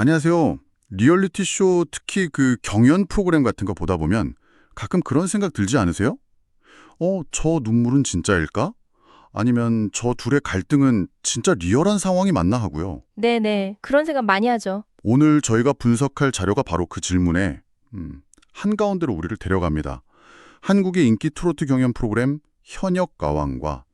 안녕하세요. 리얼리티 쇼 특히 그 경연 프로그램 같은 거 보다 보면 가끔 그런 생각 들지 않으세요? 저 눈물은 진짜일까? 아니면 저 둘의 갈등은 진짜 리얼한 상황이 맞나 하고요. 네네. 그런 생각 많이 하죠. 오늘 저희가 분석할 자료가 바로 그 질문에 한가운데로 우리를 데려갑니다. 한국의 인기 트로트 경연 프로그램 현역가왕과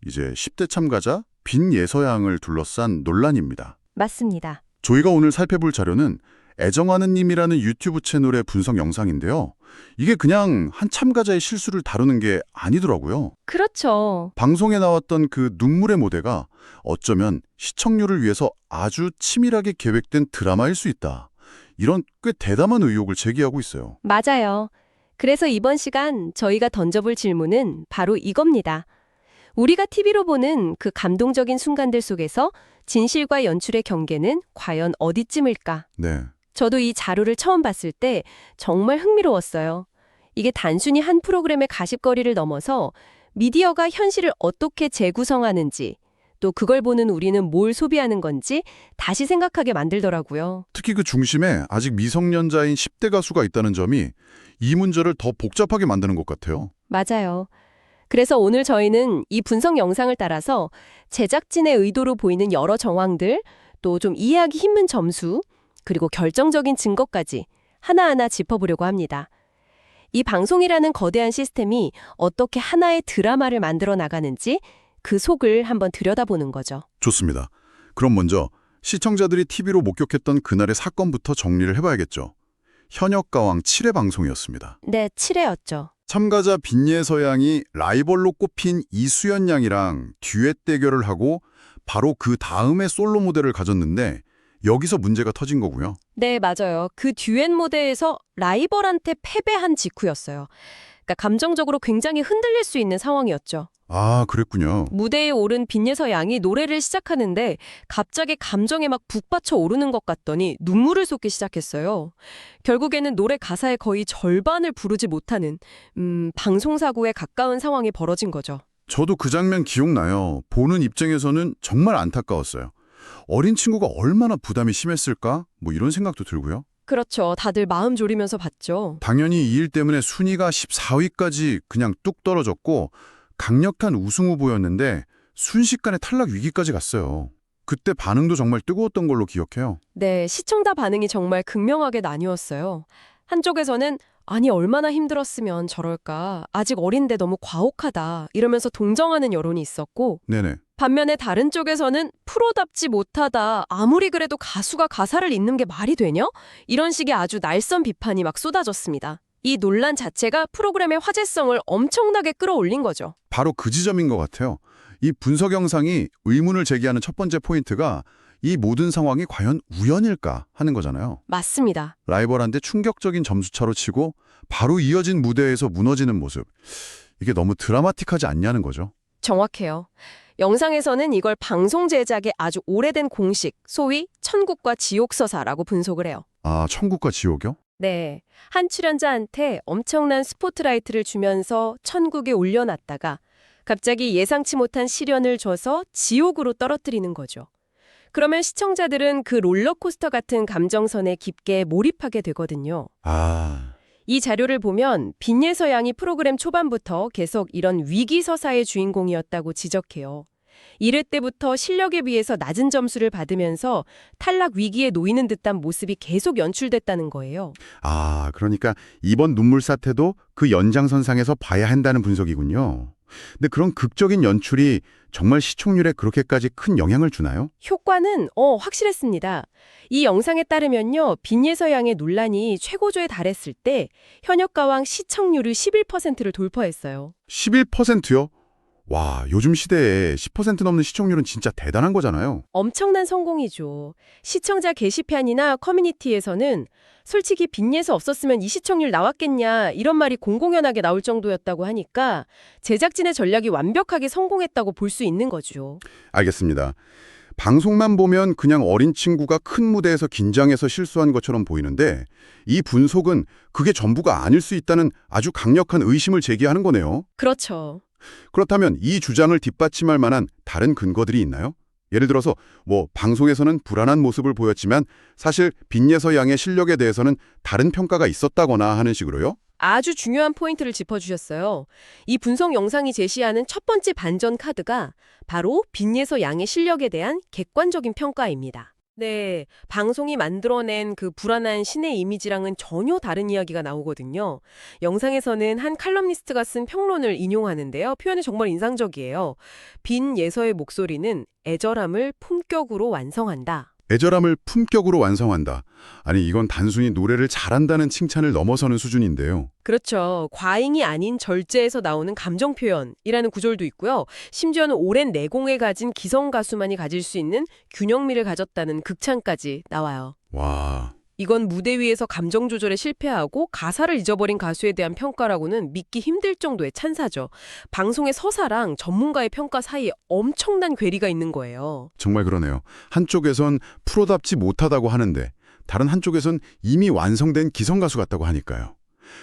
이제 10대 참가자 빈예서양을 둘러싼 논란입니다. 맞습니다. 저희가 오늘 살펴볼 자료는 애정하는 님이라는 유튜브 채널의 분석 영상인데요. 이게 그냥 한 참가자의 실수를 다루는 게 아니더라고요. 그렇죠. 방송에 나왔던 그 눈물의 모델가 어쩌면 시청률을 위해서 아주 치밀하게 계획된 드라마일 수 있다. 이런 꽤 대담한 의혹을 제기하고 있어요. 맞아요. 그래서 이번 시간 저희가 던져볼 질문은 바로 이겁니다. 우리가 TV로 보는 그 감동적인 순간들 속에서 진실과 연출의 경계는 과연 어디쯤일까? 네. 저도 이 자료를 처음 봤을 때 정말 흥미로웠어요. 이게 단순히 한 프로그램의 가십거리를 넘어서 미디어가 현실을 어떻게 재구성하는지, 또 그걸 보는 우리는 뭘 소비하는 건지 다시 생각하게 만들더라고요. 특히 그 중심에 아직 미성년자인 10대 가수가 있다는 점이 이 문제를 더 복잡하게 만드는 것 같아요. 맞아요. 그래서 오늘 저희는 이 분석 영상을 따라서 제작진의 의도로 보이는 여러 정황들, 또 좀 이해하기 힘든 점수, 그리고 결정적인 증거까지 하나하나 짚어보려고 합니다. 이 방송이라는 거대한 시스템이 어떻게 하나의 드라마를 만들어 나가는지 그 속을 한번 들여다보는 거죠. 좋습니다. 그럼 먼저 시청자들이 TV로 목격했던 그날의 사건부터 정리를 해봐야겠죠. 현역가왕 7회 방송이었습니다. 네, 7회였죠. 참가자 빈예서 양이 라이벌로 꼽힌 이수연 양이랑 듀엣 대결을 하고 바로 그 다음에 솔로 무대를 가졌는데 여기서 문제가 터진 거고요. 네, 맞아요. 그 듀엣 무대에서 라이벌한테 패배한 직후였어요. 그러니까 감정적으로 굉장히 흔들릴 수 있는 상황이었죠. 아, 그랬군요. 무대에 오른 빈예서 양이 노래를 시작하는데 갑자기 감정에 막 북받쳐 오르는 것 같더니 눈물을 쏟기 시작했어요. 결국에는 노래 가사의 거의 절반을 부르지 못하는 방송사고에 가까운 상황이 벌어진 거죠. 저도 그 장면 기억나요. 보는 입장에서는 정말 안타까웠어요. 어린 친구가 얼마나 부담이 심했을까? 뭐 이런 생각도 들고요. 그렇죠. 다들 마음 졸이면서 봤죠. 당연히 이 일 때문에 순위가 14위까지 그냥 뚝 떨어졌고 강력한 우승 후보였는데 순식간에 탈락 위기까지 갔어요. 그때 반응도 정말 뜨거웠던 걸로 기억해요. 네, 시청자 반응이 정말 극명하게 나뉘었어요. 한쪽에서는 아니 얼마나 힘들었으면 저럴까, 아직 어린데 너무 과혹하다 이러면서 동정하는 여론이 있었고, 네네. 반면에 다른 쪽에서는 프로답지 못하다, 아무리 그래도 가수가 가사를 잇는 게 말이 되냐? 이런 식의 아주 날선 비판이 막 쏟아졌습니다. 이 논란 자체가 프로그램의 화제성을 엄청나게 끌어올린 거죠. 바로 그 지점인 것 같아요. 이 분석 영상이 의문을 제기하는 첫 번째 포인트가 이 모든 상황이 과연 우연일까 하는 거잖아요. 맞습니다. 라이벌한테 충격적인 점수차로 치고 바로 이어진 무대에서 무너지는 모습. 이게 너무 드라마틱하지 않냐는 거죠. 정확해요. 영상에서는 이걸 방송 제작의 아주 오래된 공식, 소위 천국과 지옥 서사라고 분석을 해요. 아, 천국과 지옥이요? 네, 한 출연자한테 엄청난 스포트라이트를 주면서 천국에 올려놨다가 갑자기 예상치 못한 시련을 줘서 지옥으로 떨어뜨리는 거죠. 그러면 시청자들은 그 롤러코스터 같은 감정선에 깊게 몰입하게 되거든요. 아, 이 자료를 보면 빈예서 양이 프로그램 초반부터 계속 이런 위기서사의 주인공이었다고 지적해요. 1회 때부터 실력에 비해서 낮은 점수를 받으면서 탈락 위기에 놓이는 듯한 모습이 계속 연출됐다는 거예요. 그러니까 이번 눈물 사태도 그 연장선상에서 봐야 한다는 분석이군요. 근데 그런 극적인 연출이 정말 시청률에 그렇게까지 큰 영향을 주나요? 효과는 확실했습니다. 이 영상에 따르면요, 빈예서 양의 논란이 최고조에 달했을 때 현역가왕 시청률이 11%를 돌파했어요. 11%요? 와, 요즘 시대에 10% 넘는 시청률은 진짜 대단한 거잖아요. 엄청난 성공이죠. 시청자 게시판이나 커뮤니티에서는 솔직히 빈예서 없었으면 이 시청률 나왔겠냐 이런 말이 공공연하게 나올 정도였다고 하니까 제작진의 전략이 완벽하게 성공했다고 볼 수 있는 거죠. 알겠습니다. 방송만 보면 그냥 어린 친구가 큰 무대에서 긴장해서 실수한 것처럼 보이는데 이 분석은 그게 전부가 아닐 수 있다는 아주 강력한 의심을 제기하는 거네요. 그렇죠. 그렇다면 이 주장을 뒷받침할 만한 다른 근거들이 있나요? 예를 들어서 뭐 방송에서는 불안한 모습을 보였지만 사실 빈예서 양의 실력에 대해서는 다른 평가가 있었다거나 하는 식으로요? 아주 중요한 포인트를 짚어주셨어요. 이 분석 영상이 제시하는 첫 번째 반전 카드가 바로 빈예서 양의 실력에 대한 객관적인 평가입니다. 네, 방송이 만들어낸 그 불안한 신의 이미지랑은 전혀 다른 이야기가 나오거든요. 영상에서는 한 칼럼니스트가 쓴 평론을 인용하는데요. 표현이 정말 인상적이에요. 빈예서의 목소리는 애절함을 품격으로 완성한다. 애절함을 품격으로 완성한다. 아니 이건 단순히 노래를 잘한다는 칭찬을 넘어서는 수준인데요. 그렇죠. 과잉이 아닌 절제에서 나오는 감정 표현이라는 구절도 있고요. 심지어는 오랜 내공을 가진 기성 가수만이 가질 수 있는 균형미를 가졌다는 극찬까지 나와요. 와, 이건 무대 위에서 감정 조절에 실패하고 가사를 잊어버린 가수에 대한 평가라고는 믿기 힘들 정도의 찬사죠. 방송의 서사랑 전문가의 평가 사이에 엄청난 괴리가 있는 거예요. 정말 그러네요. 한쪽에선 프로답지 못하다고 하는데 다른 한쪽에선 이미 완성된 기성가수 같다고 하니까요.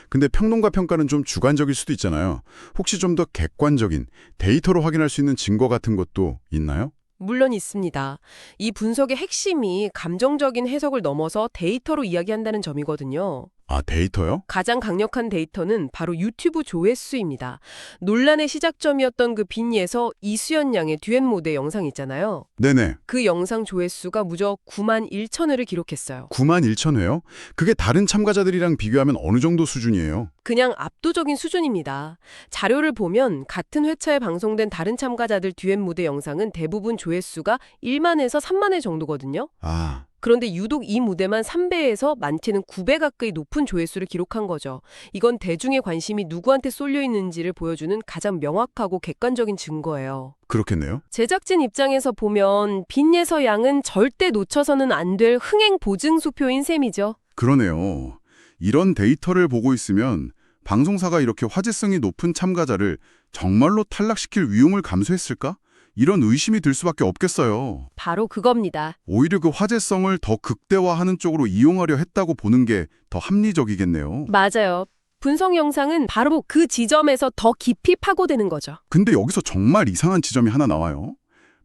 근데 평론가 평가는 좀 주관적일 수도 있잖아요. 혹시 좀 더 객관적인 데이터로 확인할 수 있는 증거 같은 것도 있나요? 물론 있습니다. 이 분석의 핵심이 감정적인 해석을 넘어서 데이터로 이야기한다는 점이거든요. 아, 데이터요? 가장 강력한 데이터는 바로 유튜브 조회수입니다. 논란의 시작점이었던 그 빈예서 이수연 양의 듀엣 무대 영상 있잖아요. 네네. 그 영상 조회수가 무려 9만 1천 회를 기록했어요. 9만 1천 회요? 그게 다른 참가자들이랑 비교하면 어느 정도 수준이에요? 그냥 압도적인 수준입니다. 자료를 보면 같은 회차에 방송된 다른 참가자들 듀엣 무대 영상은 대부분 조회수가 1만에서 3만 회 정도거든요. 아, 그런데 유독 이 무대만 3배에서 많게는 9배 가까이 높은 조회수를 기록한 거죠. 이건 대중의 관심이 누구한테 쏠려 있는지를 보여주는 가장 명확하고 객관적인 증거예요. 그렇겠네요. 제작진 입장에서 보면 빈예서 양은 절대 놓쳐서는 안 될 흥행 보증 수표인 셈이죠. 그러네요. 이런 데이터를 보고 있으면 방송사가 이렇게 화제성이 높은 참가자를 정말로 탈락시킬 위험을 감수했을까? 이런 의심이 들 수밖에 없겠어요. 바로 그겁니다. 오히려 그 화제성을 더 극대화하는 쪽으로 이용하려 했다고 보는 게 더 합리적이겠네요. 맞아요. 분석 영상은 바로 그 지점에서 더 깊이 파고드는 거죠. 근데 여기서 정말 이상한 지점이 하나 나와요.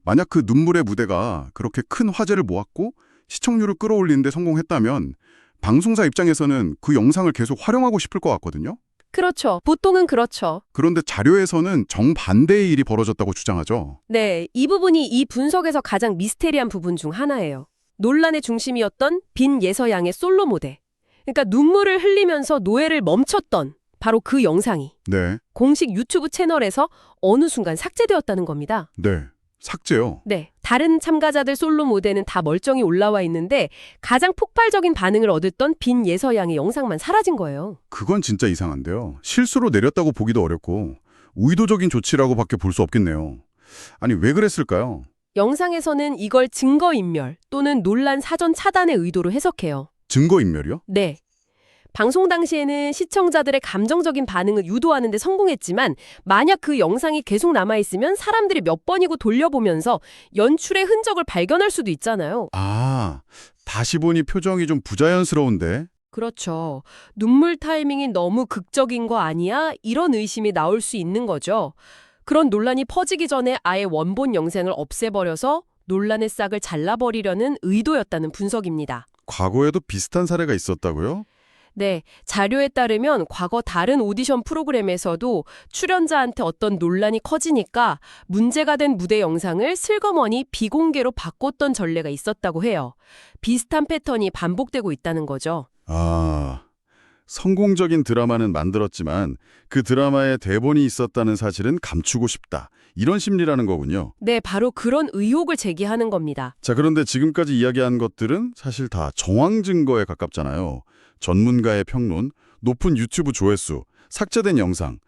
만약 그 눈물의 무대가 그렇게 큰 화제를 모았고 시청률을 끌어올리는 데 성공했다면 방송사 입장에서는 그 영상을 계속 활용하고 싶을 것 같거든요. 그렇죠. 보통은 그렇죠. 그런데 자료에서는 정반대의 일이 벌어졌다고 주장하죠. 네, 이 부분이 이 분석에서 가장 미스테리한 부분 중 하나예요. 논란의 중심이었던 빈예서 양의 솔로 무대. 그러니까 눈물을 흘리면서 노래를 멈췄던 바로 그 영상이 네, 공식 유튜브 채널에서 어느 순간 삭제되었다는 겁니다. 네, 삭제요. 네, 다른 참가자들 솔로 무대는 다 멀쩡히 올라와 있는데 가장 폭발적인 반응을 얻었던 빈예서 양의 영상만 사라진 거예요. 그건 진짜 이상한데요. 실수로 내렸다고 보기도 어렵고 의도적인 조치라고밖에 볼 수 없겠네요. 아니, 왜 그랬을까요? 영상에서는 이걸 증거인멸 또는 논란 사전 차단의 의도로 해석해요. 증거인멸이요? 네. 방송 당시에는 시청자들의 감정적인 반응을 유도하는 데 성공했지만 만약 그 영상이 계속 남아있으면 사람들이 몇 번이고 돌려보면서 연출의 흔적을 발견할 수도 있잖아요. 아, 다시 보니 표정이 좀 부자연스러운데? 그렇죠. 눈물 타이밍이 너무 극적인 거 아니야? 이런 의심이 나올 수 있는 거죠. 그런 논란이 퍼지기 전에 아예 원본 영상을 없애버려서 논란의 싹을 잘라버리려는 의도였다는 분석입니다. 과거에도 비슷한 사례가 있었다고요? 네, 자료에 따르면 과거 다른 오디션 프로그램에서도 출연자한테 어떤 논란이 커지니까 문제가 된 무대 영상을 슬그머니 비공개로 바꿨던 전례가 있었다고 해요. 비슷한 패턴이 반복되고 있다는 거죠. 아, 성공적인 드라마는 만들었지만 그 드라마에 대본이 있었다는 사실은 감추고 싶다. 이런 심리라는 거군요. 네, 바로 그런 의혹을 제기하는 겁니다. 자, 그런데 지금까지 이야기한 것들은 사실 다 정황 증거에 가깝잖아요. 전문가의 평론, 높은 유튜브 조회수, 삭제된 영상.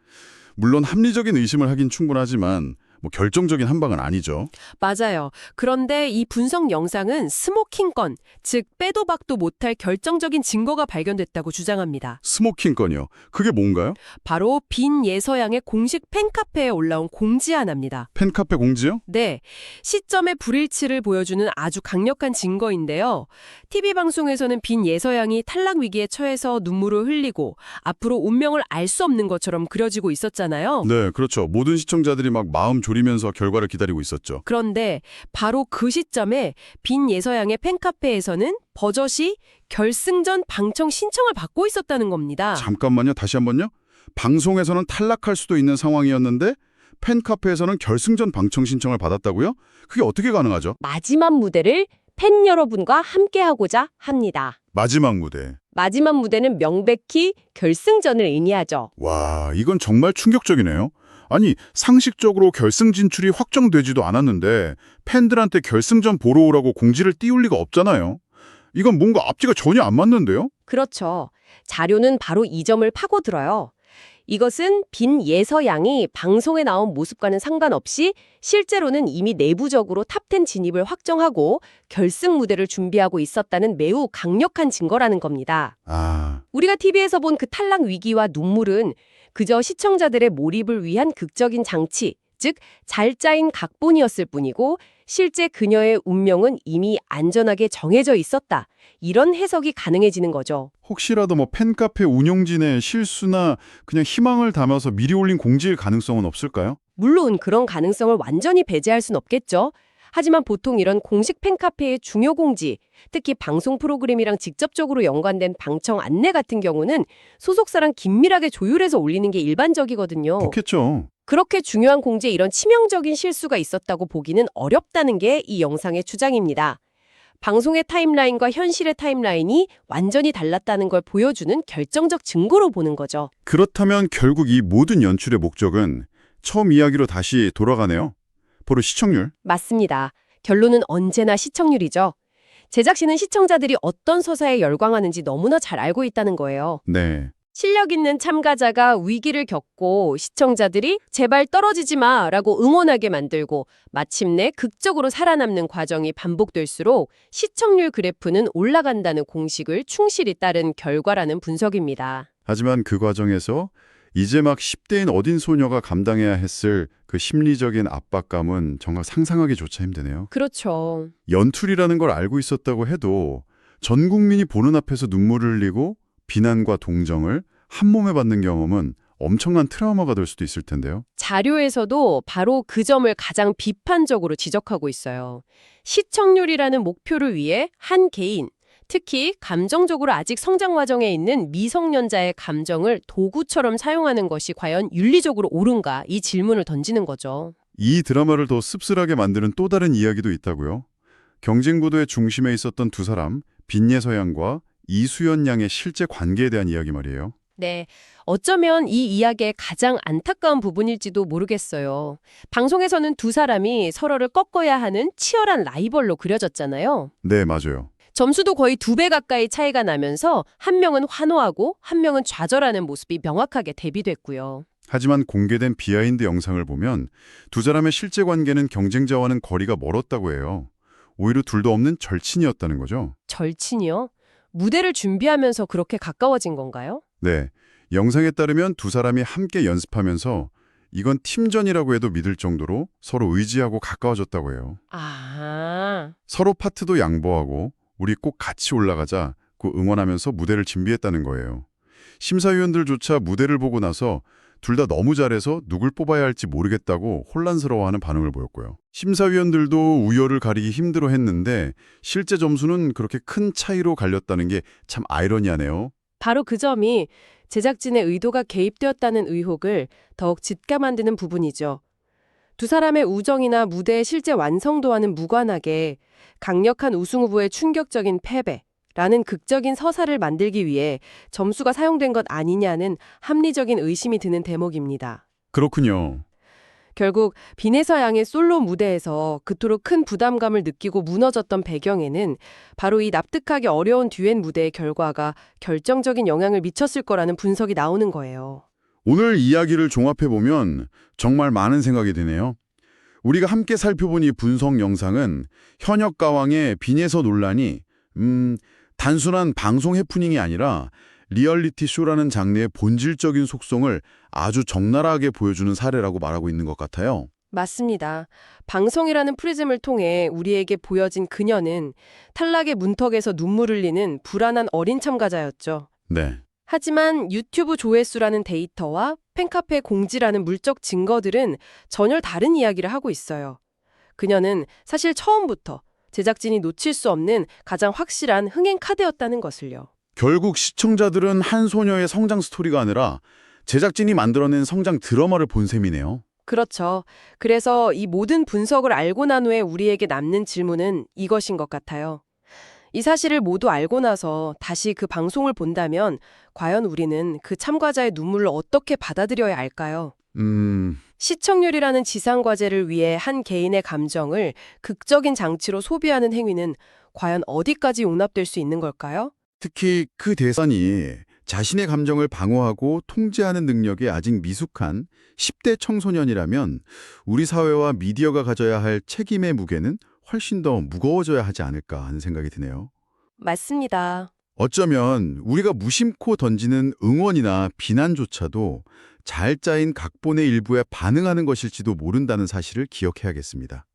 물론 합리적인 의심을 하긴 충분하지만 결정적인 한방은 아니죠. 맞아요. 그런데 이 분석 영상은 스모킹 건, 즉 빼도 박도 못할 결정적인 증거가 발견됐다고 주장합니다. 스모킹 건이요. 그게 뭔가요? 바로 빈예서 양의 공식 팬카페에 올라온 공지 하나입니다. 팬카페 공지요? 네, 시점의 불일치를 보여주는 아주 강력한 증거인데요. TV방송에서는 빈예서 양이 탈락 위기에 처해서 눈물을 흘리고 앞으로 운명을 알 수 없는 것처럼 그려지고 있었잖아요. 네, 그렇죠. 모든 시청자들이 막 마음 졸이면서 결과를 기다리고 있었죠. 그런데 바로 그 시점에 빈 예서양의 팬카페에서는 버젓이 결승전 방청 신청을 받고 있었다는 겁니다. 잠깐만요. 다시 한번요. 방송에서는 탈락할 수도 있는 상황이었는데 팬카페에서는 결승전 방청 신청을 받았다고요? 그게 어떻게 가능하죠? 마지막 무대를 팬 여러분과 함께하고자 합니다. 마지막 무대. 마지막 무대는 명백히 결승전을 의미하죠. 와, 이건 정말 충격적이네요. 아니, 상식적으로 결승 진출이 확정되지도 않았는데 팬들한테 결승전 보러 오라고 공지를 띄울 리가 없잖아요. 이건 뭔가 앞뒤가 전혀 안 맞는데요? 그렇죠. 자료는 바로 이 점을 파고들어요. 이것은 빈 예서양이 방송에 나온 모습과는 상관없이 실제로는 이미 내부적으로 탑10 진입을 확정하고 결승 무대를 준비하고 있었다는 매우 강력한 증거라는 겁니다. 아, 우리가 TV에서 본 그 탈락 위기와 눈물은 그저 시청자들의 몰입을 위한 극적인 장치, 즉 잘 짜인 각본이었을 뿐이고 실제 그녀의 운명은 이미 안전하게 정해져 있었다. 이런 해석이 가능해지는 거죠. 혹시라도 뭐 팬카페 운영진의 실수나 그냥 희망을 담아서 미리 올린 공지일 가능성은 없을까요? 물론 그런 가능성을 완전히 배제할 순 없겠죠. 하지만 보통 이런 공식 팬카페의 중요 공지, 특히 방송 프로그램이랑 직접적으로 연관된 방청 안내 같은 경우는 소속사랑 긴밀하게 조율해서 올리는 게 일반적이거든요. 그렇겠죠. 그렇게 중요한 공지에 이런 치명적인 실수가 있었다고 보기는 어렵다는 게 이 영상의 주장입니다. 방송의 타임라인과 현실의 타임라인이 완전히 달랐다는 걸 보여주는 결정적 증거로 보는 거죠. 그렇다면 결국 이 모든 연출의 목적은 처음 이야기로 다시 돌아가네요. 바로 시청률. 맞습니다. 결론은 언제나 시청률이죠. 제작진은 시청자들이 어떤 서사에 열광하는지 너무나 잘 알고 있다는 거예요. 네. 실력 있는 참가자가 위기를 겪고 시청자들이 제발 떨어지지 마라고 응원하게 만들고 마침내 극적으로 살아남는 과정이 반복될수록 시청률 그래프는 올라간다는 공식을 충실히 따른 결과라는 분석입니다. 하지만 그 과정에서 이제 막 10대인 어린 소녀가 감당해야 했을 그 심리적인 압박감은 정말 상상하기조차 힘드네요. 그렇죠. 연출이라는 걸 알고 있었다고 해도 전 국민이 보는 앞에서 눈물을 흘리고 비난과 동정을 한 몸에 받는 경험은 엄청난 트라우마가 될 수도 있을 텐데요. 자료에서도 바로 그 점을 가장 비판적으로 지적하고 있어요. 시청률이라는 목표를 위해 한 개인, 특히 감정적으로 아직 성장 과정에 있는 미성년자의 감정을 도구처럼 사용하는 것이 과연 윤리적으로 옳은가 이 질문을 던지는 거죠. 이 드라마를 더 씁쓸하게 만드는 또 다른 이야기도 있다고요. 경쟁구도의 중심에 있었던 두 사람, 빈예서 양과 이수연 양의 실제 관계에 대한 이야기 말이에요. 네, 어쩌면 이 이야기의 가장 안타까운 부분일지도 모르겠어요. 방송에서는 두 사람이 서로를 꺾어야 하는 치열한 라이벌로 그려졌잖아요. 네, 맞아요. 점수도 거의 2배 가까이 차이가 나면서 한 명은 환호하고 한 명은 좌절하는 모습이 명확하게 대비됐고요. 하지만 공개된 비하인드 영상을 보면 두 사람의 실제 관계는 경쟁자와는 거리가 멀었다고 해요. 오히려 둘도 없는 절친이었다는 거죠. 절친이요? 무대를 준비하면서 그렇게 가까워진 건가요? 네, 영상에 따르면 두 사람이 함께 연습하면서 이건 팀전이라고 해도 믿을 정도로 서로 의지하고 가까워졌다고 해요. 아, 서로 파트도 양보하고 우리 꼭 같이 올라가자 고 응원하면서 무대를 준비했다는 거예요. 심사위원들조차 무대를 보고 나서 둘 다 너무 잘해서 누굴 뽑아야 할지 모르겠다고 혼란스러워하는 반응을 보였고요. 심사위원들도 우열을 가리기 힘들어했는데 실제 점수는 그렇게 큰 차이로 갈렸다는 게 참 아이러니하네요. 바로 그 점이 제작진의 의도가 개입되었다는 의혹을 더욱 짙게 만드는 부분이죠. 두 사람의 우정이나 무대의 실제 완성도와는 무관하게 강력한 우승 후보의 충격적인 패배라는 극적인 서사를 만들기 위해 점수가 사용된 것 아니냐는 합리적인 의심이 드는 대목입니다. 그렇군요. 결국 빈에서 양의 솔로 무대에서 그토록 큰 부담감을 느끼고 무너졌던 배경에는 바로 이 납득하기 어려운 듀엣 무대의 결과가 결정적인 영향을 미쳤을 거라는 분석이 나오는 거예요. 오늘 이야기를 종합해보면 정말 많은 생각이 드네요. 우리가 함께 살펴본 이 분석 영상은 현역 가왕의 빈에서 논란이 단순한 방송 해프닝이 아니라 리얼리티 쇼라는 장르의 본질적인 속성을 아주 적나라하게 보여주는 사례라고 말하고 있는 것 같아요. 맞습니다. 방송이라는 프리즘을 통해 우리에게 보여진 그녀는 탈락의 문턱에서 눈물 흘리는 불안한 어린 참가자였죠. 네. 하지만 유튜브 조회수라는 데이터와 팬카페 공지라는 물적 증거들은 전혀 다른 이야기를 하고 있어요. 그녀는 사실 처음부터 제작진이 놓칠 수 없는 가장 확실한 흥행 카드였다는 것을요. 결국 시청자들은 한 소녀의 성장 스토리가 아니라 제작진이 만들어낸 성장 드라마를 본 셈이네요. 그렇죠. 그래서 이 모든 분석을 알고 난 후에 우리에게 남는 질문은 이것인 것 같아요. 이 사실을 모두 알고 나서 다시 그 방송을 본다면 과연 우리는 그 참가자의 눈물을 어떻게 받아들여야 할까요? 시청률이라는 지상과제를 위해 한 개인의 감정을 극적인 장치로 소비하는 행위는 과연 어디까지 용납될 수 있는 걸까요? 특히 그 대상이 자신의 감정을 방어하고 통제하는 능력이 아직 미숙한 10대 청소년이라면 우리 사회와 미디어가 가져야 할 책임의 무게는 훨씬 더 무거워져야 하지 않을까 하는 생각이 드네요. 맞습니다. 어쩌면 우리가 무심코 던지는 응원이나 비난조차도 잘 짜인 각본의 일부에 반응하는 것일지도 모른다는 사실을 기억해야겠습니다.